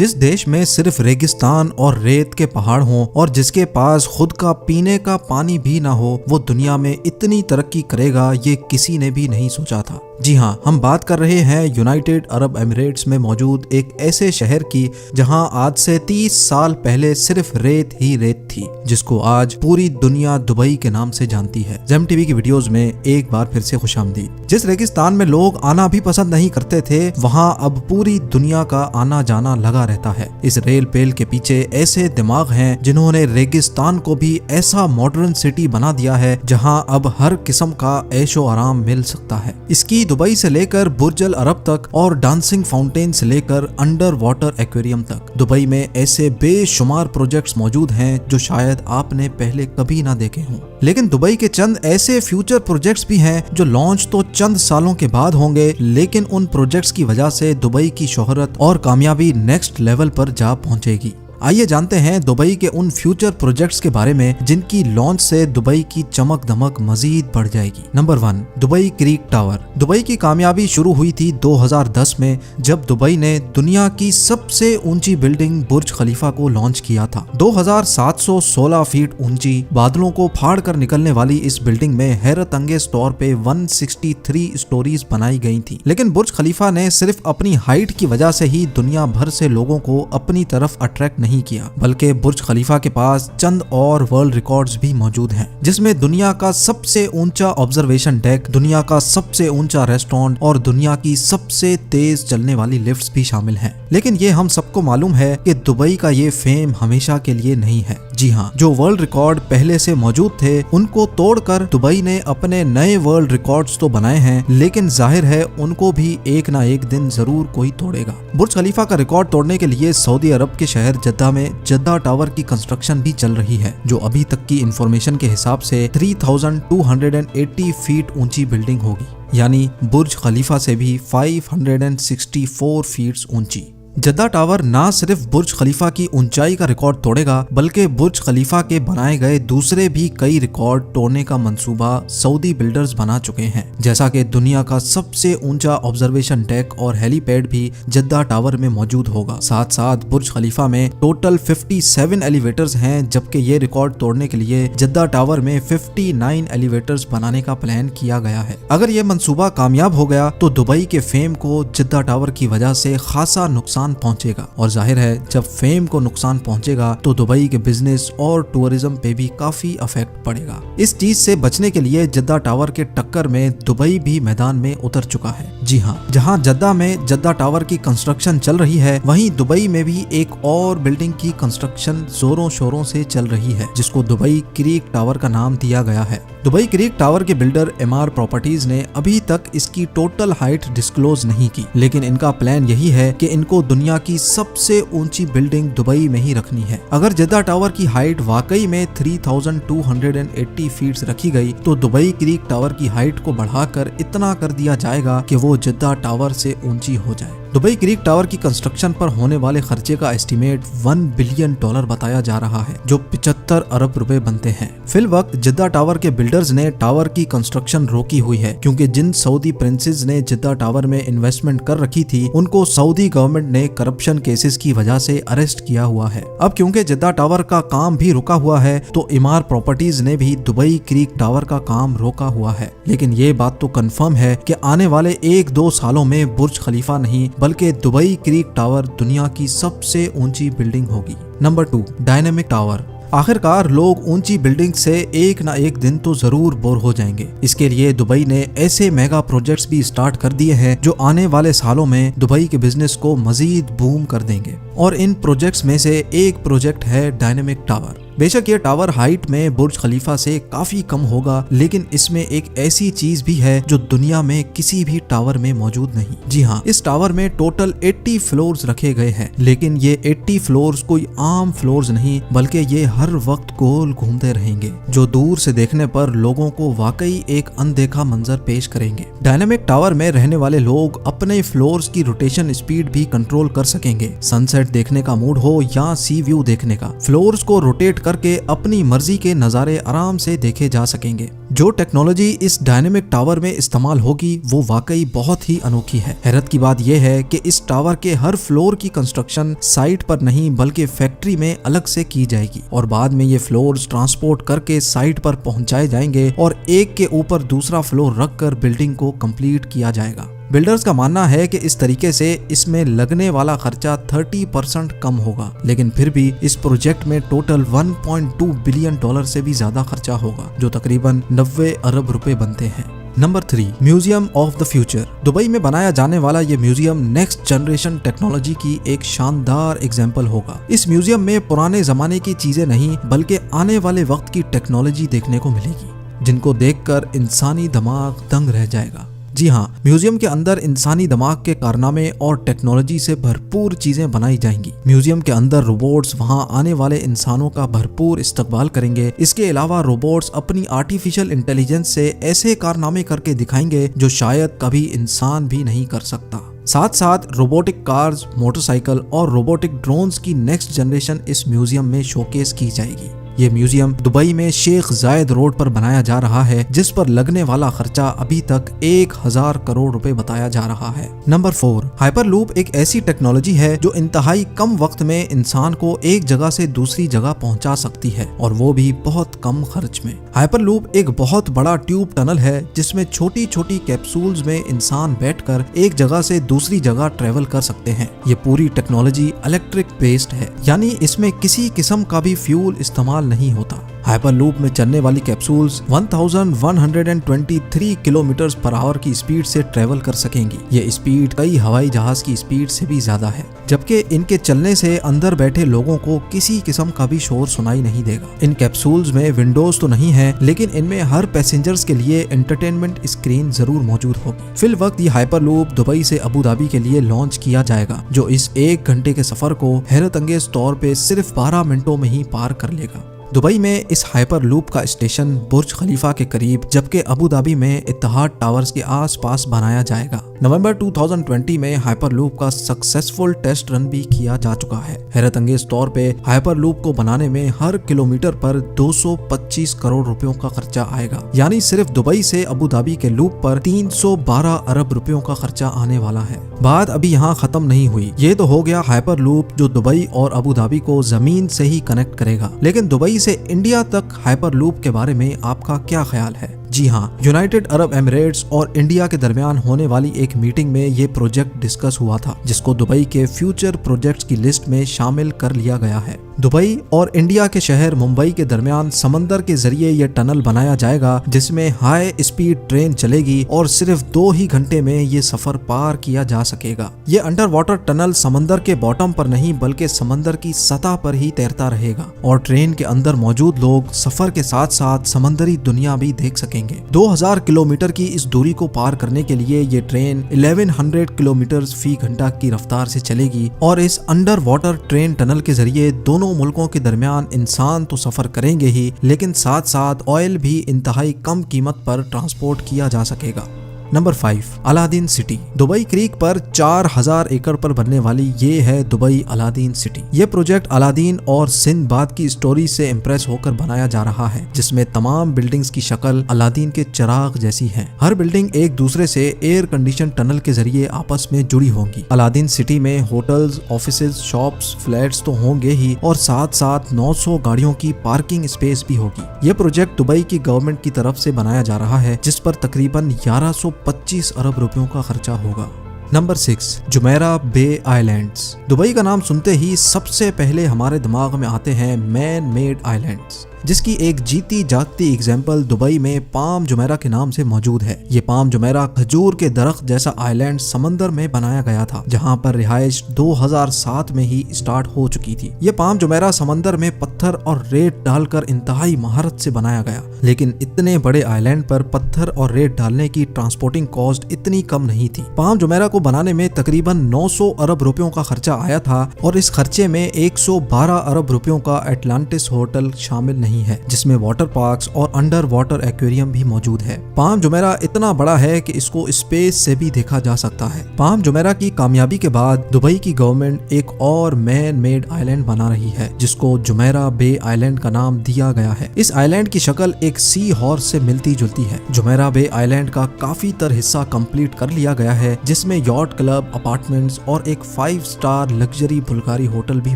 जिस देश में सिर्फ रेगिस्तान और रेत के पहाड़ हों और जिसके पास खुद का पीने का पानी भी ना हो, वो दुनिया में इतनी तरक्की करेगा ये किसी ने भी नहीं सोचा था। जी हाँ, हम बात कर रहे हैं यूनाइटेड अरब एमिरेट्स में मौजूद एक ऐसे शहर की जहां आज से 30 साल पहले सिर्फ रेत ही रेत थी, जिसको आज पूरी दुनिया दुबई के नाम से जानती है। जेम टीवी की वीडियोस में एक बार फिर से खुशामदीद। जिस रेगिस्तान में लोग आना भी पसंद नहीं करते थे, वहां अब पूरी दुनिया का आना जाना लगा रहता है। इस रेल पेल के पीछे ऐसे दिमाग हैं जिन्होंने रेगिस्तान को भी ऐसा मॉडर्न सिटी बना दिया है जहां अब हर किस्म का ऐशो आराम मिल सकता है। इसकी दुबई से लेकर बुर्ज अल अरब तक और डांसिंग फाउंटेन से लेकर अंडर वाटर एक्वेरियम तक दुबई में ऐसे बेशुमार प्रोजेक्ट्स मौजूद हैं जो शायद आपने पहले कभी ना देखे हों। लेकिन दुबई के चंद ऐसे फ्यूचर प्रोजेक्ट्स भी हैं जो लॉन्च तो चंद सालों के बाद होंगे, लेकिन उन प्रोजेक्ट्स की वजह से दुबई की शोहरत और कामयाबी नेक्स्ट लेवल पर जा पहुंचेगी। आइए जानते हैं दुबई के उन फ्यूचर प्रोजेक्ट्स के बारे में जिनकी लॉन्च से दुबई की चमक दमक मजीद बढ़ जाएगी। Number 1, Dubai creek tower. Dubai की कामयाबी शुरू हुई थी 2010 में जब दुबई ने दुनिया की सबसे ऊंची बिल्डिंग बुर्ज खलीफा को लॉन्च किया था। 2716 फीट ऊंची बादलों को फाड़ कर निकलने वाली इस बिल्डिंग में हैरत अंगेज तौर पे 163 स्टोरीज बनाई गई थी। लेकिन बुर्ज खलीफा ने सिर्फ अपनी हाइट की वजह से ही दुनिया भर से लोगों को अपनी तरफ अट्रैक्ट नहीं किया, बल्कि बुर्ज खलीफा के पास चंद और वर्ल्ड रिकॉर्ड्स भी मौजूद हैं, जिसमें दुनिया का सबसे ऊंचा ऑब्जर्वेशन डेक, दुनिया का सबसे ऊंचा रेस्टोरेंट और दुनिया की सबसे तेज चलने वाली लिफ्ट्स भी शामिल हैं। लेकिन ये हम सबको मालूम है कि दुबई का ये फेम हमेशा के लिए नहीं है। जी हाँ, जो वर्ल्ड रिकॉर्ड पहले से मौजूद थे उनको तोड़कर दुबई ने अपने नए वर्ल्ड रिकॉर्ड्स तो बनाए हैं, लेकिन जाहिर है उनको भी एक ना एक दिन जरूर कोई तोड़ेगा। बुर्ज खलीफा का रिकॉर्ड तोड़ने के लिए सऊदी अरब के शहर जद्दा में जद्दा टावर की कंस्ट्रक्शन भी चल रही है, जो अभी तक की इंफॉर्मेशन के हिसाब से 3280 फीट ऊंची बिल्डिंग होगी, यानी बुर्ज खलीफा से भी 564 फीट ऊंची। जद्दा टावर ना सिर्फ बुर्ज खलीफा की ऊंचाई का रिकॉर्ड तोड़ेगा, बल्कि बुर्ज खलीफा के बनाए गए दूसरे भी कई रिकॉर्ड तोड़ने का मंसूबा सऊदी बिल्डर्स बना चुके हैं, जैसा कि दुनिया का सबसे ऊंचा ऑब्जर्वेशन डेक और हेलीपैड भी जद्दा टावर में मौजूद होगा। साथ साथ बुर्ज खलीफा में टोटल 57 एलिवेटर्स हैं, जबकि ये रिकॉर्ड तोड़ने के लिए जद्दा टावर में 59 एलिवेटर्स बनाने का प्लान किया गया है। अगर ये मंसूबा कामयाब हो गया तो दुबई के फेम को जद्दा टावर की वजह से खासा नुकसान पहुंचेगा, और जाहिर है जब फेम को नुकसान पहुंचेगा तो दुबई के बिजनेस और टूरिज्म पे भी काफी इफेक्ट पड़ेगा। इस चीज से बचने के लिए जद्दा टावर के टक्कर में दुबई भी मैदान में उतर चुका है। जी हाँ, जहां जद्दा में जद्दा टावर की कंस्ट्रक्शन चल रही है, वहीं दुबई में भी एक और बिल्डिंग की कंस्ट्रक्शन जोरों शोरों से चल रही है, जिसको दुबई क्रीक टावर का नाम दिया गया है। दुबई क्रीक टावर के बिल्डर एमआर प्रॉपर्टीज ने अभी तक इसकी टोटल हाइट डिस्क्लोज नहीं की, लेकिन इनका प्लान यही है कि इनको दुनिया की सबसे ऊंची बिल्डिंग दुबई में ही रखनी है। अगर जद्दा टावर की हाइट वाकई में 3280 फीट रखी गई तो दुबई क्रीक टावर की हाइट को बढ़ाकर इतना कर दिया जाएगा कि वो जद्दा टावर से ऊंची हो जाए। दुबई क्रीक टावर की कंस्ट्रक्शन पर होने वाले खर्चे का एस्टीमेट $1 बिलियन बताया जा रहा है, जो 75 अरब रुपए बनते हैं। फिलवक्त जद्दा टावर के बिल्डर्स ने टावर की कंस्ट्रक्शन रोकी हुई है, क्योंकि जिन सऊदी प्रिंसेस ने जद्दा टावर में इन्वेस्टमेंट कर रखी थी उनको सऊदी गवर्नमेंट ने करप्शन केसेस की वजह से अरेस्ट किया हुआ है। अब क्योंकि जद्दा टावर का काम भी रुका हुआ है, तो एमआर प्रॉपर्टीज ने भी दुबई क्रीक टावर का काम रोका हुआ है। लेकिन ये बात तो कंफर्म है कि आने वाले 1-2 सालों में बुर्ज खलीफा नहीं बल्कि दुबई क्रीक टावर दुनिया की सबसे ऊंची बिल्डिंग होगी। Number 2, dynamic tower. आखिरकार लोग ऊंची बिल्डिंग से एक ना एक दिन तो जरूर बोर हो जाएंगे। इसके लिए दुबई ने ऐसे मेगा प्रोजेक्ट्स भी स्टार्ट कर दिए हैं जो आने वाले सालों में दुबई के बिजनेस को मजीद बूम कर देंगे, और इन प्रोजेक्ट्स में से एक प्रोजेक्ट है डायनेमिक टावर। बेशक ये टावर हाइट में बुर्ज खलीफा से काफी कम होगा, लेकिन इसमें एक ऐसी चीज भी है जो दुनिया में किसी भी टावर में मौजूद नहीं। जी हाँ, इस टावर में टोटल 80 फ्लोर्स रखे गए हैं, लेकिन ये 80 फ्लोर्स कोई आम फ्लोर्स नहीं, बल्कि ये हर वक्त गोल घूमते रहेंगे, जो दूर से देखने पर लोगों को वाकई एक अनदेखा मंजर पेश करेंगे। डायनेमिक टावर में रहने वाले लोग अपने फ्लोर्स की रोटेशन स्पीड भी कंट्रोल कर सकेंगे। सनसेट देखने का मूड हो या सी व्यू देखने का, फ्लोर्स को रोटेट करके अपनी मर्जी के नज़ारे आराम से देखे जा सकेंगे। जो टेक्नोलॉजी इस डायनेमिक टावर में इस्तेमाल होगी वो वाकई बहुत ही अनोखी है। हैरत की बात यह है कि इस टावर के हर फ्लोर की कंस्ट्रक्शन साइट पर नहीं बल्कि फैक्ट्री में अलग से की जाएगी और बाद में ये फ्लोर्स ट्रांसपोर्ट करके साइट पर पहुंचाए जाएंगे और एक के ऊपर दूसरा फ्लोर रखकर बिल्डिंग को कंप्लीट किया जाएगा। बिल्डर्स का मानना है कि इस तरीके से इसमें लगने वाला खर्चा 30% कम होगा, लेकिन फिर भी इस प्रोजेक्ट में टोटल 1.2 बिलियन डॉलर से भी ज्यादा खर्चा होगा, जो तकरीबन 90 अरब रुपए बनते हैं। Number 3, museum of the future. Dubai में बनाया जाने वाला ये म्यूजियम नेक्स्ट जनरेशन टेक्नोलॉजी की एक शानदार एग्जाम्पल होगा। इस म्यूजियम में पुराने जमाने की चीजें नहीं बल्कि आने वाले वक्त की टेक्नोलॉजी देखने को मिलेगी, जिनको देखकर इंसानी दिमाग दंग रह जाएगा। जी हाँ, म्यूजियम के अंदर इंसानी दिमाग के कारनामे और टेक्नोलॉजी से भरपूर चीजें बनाई जाएंगी। म्यूजियम के अंदर रोबोट्स वहां आने वाले इंसानों का भरपूर इस्तकबाल करेंगे। इसके अलावा रोबोट्स अपनी आर्टिफिशियल इंटेलिजेंस से ऐसे कारनामे करके दिखाएंगे जो शायद कभी इंसान भी नहीं कर सकता। साथ साथ रोबोटिक कार्स, मोटरसाइकिल और रोबोटिक ड्रोन्स की नेक्स्ट जनरेशन इस म्यूजियम में शोकेस की जाएगी। ये म्यूजियम दुबई में शेख जायद रोड पर बनाया जा रहा है, जिस पर लगने वाला खर्चा अभी तक 1000 करोड़ रुपए बताया जा रहा है। नंबर 4, हाइपरलूप एक ऐसी टेक्नोलॉजी है जो इंतहाई कम वक्त में इंसान को एक जगह से दूसरी जगह पहुंचा सकती है और वो भी बहुत कम खर्च में। हाइपरलूप एक बहुत बड़ा ट्यूब टनल है जिसमें छोटी छोटी कैप्सूल्स में इंसान बैठकर एक जगह से दूसरी जगह ट्रेवल कर सकते हैं। ये पूरी टेक्नोलॉजी इलेक्ट्रिक बेस्ड है, यानी इसमें किसी किस्म का भी फ्यूल इस्तेमाल नहीं होता। हाइपरलूप में चलने वाली कैप्सूल्स 1123 किलोमीटर पर आवर की स्पीड से ट्रेवल कर सकेंगी। ये स्पीड कई हवाई जहाज की स्पीड से भी ज्यादा है, जबकि इनके चलने से अंदर बैठे लोगों को किसी किस्म का भी शोर सुनाई नहीं देगा। इन कैप्सूल्स में विंडोज तो नहीं है, लेकिन इनमें हर पैसेंजर्स के लिए एंटरटेनमेंट स्क्रीन जरूर मौजूद होगी। फिल वक्त ये हाइपरलूप दुबई से अबू धाबी के लिए लॉन्च किया जाएगा, जो इस 1 घंटे के सफर को हैरत अंगेज तौर पे सिर्फ 12 मिनटों में ही पार कर लेगा। दुबई में इस हाइपर लूप का स्टेशन बुर्ज खलीफा के करीब, जबकि अबू धाबी में इत्तेहाद टावर्स के आसपास बनाया जाएगा। नवंबर 2020 में हाइपर लूप का सक्सेसफुल टेस्ट रन भी किया जा चुका है। हैरत अंगेज तौर पे हाइपर लूप को बनाने में हर किलोमीटर पर 225 करोड़ रुपयों का खर्चा आएगा, यानी सिर्फ दुबई से अबू धाबी के लूप पर 312 अरब रुपयों का खर्चा आने वाला है। बात अभी यहाँ खत्म नहीं हुई। ये तो हो गया हाइपर लूप जो दुबई और अबू धाबी को जमीन से ही कनेक्ट करेगा, लेकिन दुबई से इंडिया तक हाइपर लूप के बारे में आपका क्या ख्याल है? जी हाँ, यूनाइटेड अरब एमिरेट्स और इंडिया के दरमियान होने वाली एक मीटिंग में ये प्रोजेक्ट डिस्कस हुआ था, जिसको दुबई के फ्यूचर प्रोजेक्ट्स की लिस्ट में शामिल कर लिया गया है। दुबई और इंडिया के शहर मुंबई के दरमियान समंदर के जरिए ये टनल बनाया जाएगा, जिसमें हाई स्पीड ट्रेन चलेगी और सिर्फ 2 ही घंटे में ये सफर पार किया जा सकेगा। ये अंडर वाटर टनल समंदर के बॉटम पर नहीं बल्कि समंदर की सतह पर ही तैरता रहेगा और ट्रेन के अंदर मौजूद लोग सफर के साथ साथ समंदरी दुनिया भी देख सकेंगे। 2000 किलोमीटर की इस दूरी को पार करने के लिए ये ट्रेन 1100 किलोमीटर फी घंटा की रफ्तार से चलेगी और इस अंडर वाटर ट्रेन टनल के जरिए दोनों मुल्कों के दरमियान इंसान तो सफर करेंगे ही, लेकिन साथ साथ ऑयल भी इंतहाई कम कीमत पर ट्रांसपोर्ट किया जा सकेगा। Number 5, Aladdin city. Dubai creek पर 4000 एकड़ पर बनने वाली ये है दुबई अलादीन सिटी। ये प्रोजेक्ट अलादीन और सिंदबाद की स्टोरी से इम्प्रेस होकर बनाया जा रहा है, जिसमें तमाम बिल्डिंग्स की शक्ल अलादीन के चिराग जैसी है। हर बिल्डिंग एक दूसरे से एयर कंडीशन टनल के जरिए आपस में जुड़ी होंगी। अलादीन सिटी में होटल्स, ऑफिसेज, शॉप्स, फ्लैट्स तो होंगे ही और साथ साथ 900 गाड़ियों की पार्किंग स्पेस भी होगी। ये प्रोजेक्ट दुबई की गवर्नमेंट की तरफ से बनाया जा रहा है, जिस पर तकरीबन 1125 अरब रुपयों का खर्चा होगा। नंबर 6, जुमेरा बे आइलैंड्स। दुबई का नाम सुनते ही सबसे पहले हमारे दिमाग में आते हैं मैन मेड आइलैंड्स, जिसकी एक जीती जागती एग्जाम्पल दुबई में पाम जुमेरा के नाम से मौजूद है। ये पाम जुमेरा खजूर के दरख्त जैसा आइलैंड समंदर में बनाया गया था, जहां पर रिहाइश 2007 में ही स्टार्ट हो चुकी थी। ये पाम जुमेरा समंदर में पत्थर और रेत डालकर इंतहाई महारत से बनाया गया, लेकिन इतने बड़े आइलैंड पर पत्थर और रेत डालने की ट्रांसपोर्टिंग कॉस्ट इतनी कम नहीं थी। पाम जुमेरा को बनाने में तकरीबन 900 अरब रुपयों का खर्चा आया था और इस खर्चे में 112 अरब रुपयों का एटलांटिस होटल शामिल नहीं नहीं है, जिसमें वाटर पार्क्स और अंडर वाटर एक्वेरियम भी मौजूद है। पाम जुमेरा इतना बड़ा है कि इसको स्पेस से भी देखा जा सकता है। पाम जुमेरा की कामयाबी के बाद दुबई की गवर्नमेंट एक और मैन मेड आइलैंड बना रही है, जिसको जुमेरा बे आइलैंड का नाम दिया गया है। इस आइलैंड की शक्ल एक सी हॉर्स से मिलती जुलती है। जुमेरा बे आइलैंड का काफी तर हिस्सा कंप्लीट कर लिया गया है, जिसमें यॉट क्लब, अपार्टमेंट्स और एक 5 स्टार लग्जरी बुल्गारी होटल भी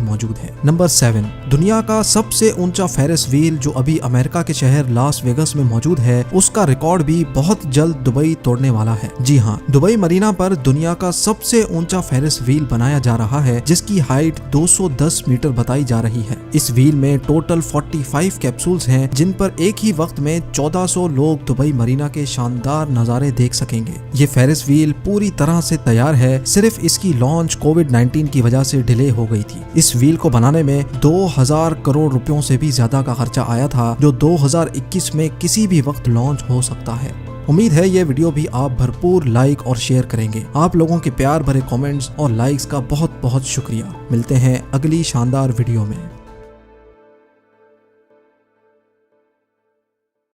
मौजूद है। नंबर 7, दुनिया का सबसे ऊंचा फेरिस व्हील जो अभी अमेरिका के शहर लास वेगस में मौजूद है, उसका रिकॉर्ड भी बहुत जल्द दुबई तोड़ने वाला है। जी हाँ, दुबई मरीना पर दुनिया का सबसे ऊंचा फेरिस व्हील बनाया जा रहा है, जिसकी हाइट 210 मीटर बताई जा रही है। इस व्हील में टोटल 45 कैप्सूल्स हैं, जिन पर एक ही वक्त में 1400 लोग दुबई मरीना के शानदार नजारे देख सकेंगे। ये फेरिस व्हील पूरी तरह से तैयार है, सिर्फ इसकी लॉन्च कोविड-19 की वजह से डिले हो गई थी। इस व्हील को बनाने में 2000 करोड़ रुपयों से भी ज्यादा का खर्चा आया था, जो 2021 में किसी भी वक्त लॉन्च हो सकता है। उम्मीद है ये वीडियो भी आप भरपूर लाइक और शेयर करेंगे। आप लोगों के प्यार भरे कमेंट्स और लाइक्स का बहुत बहुत शुक्रिया। मिलते हैं अगली शानदार वीडियो में।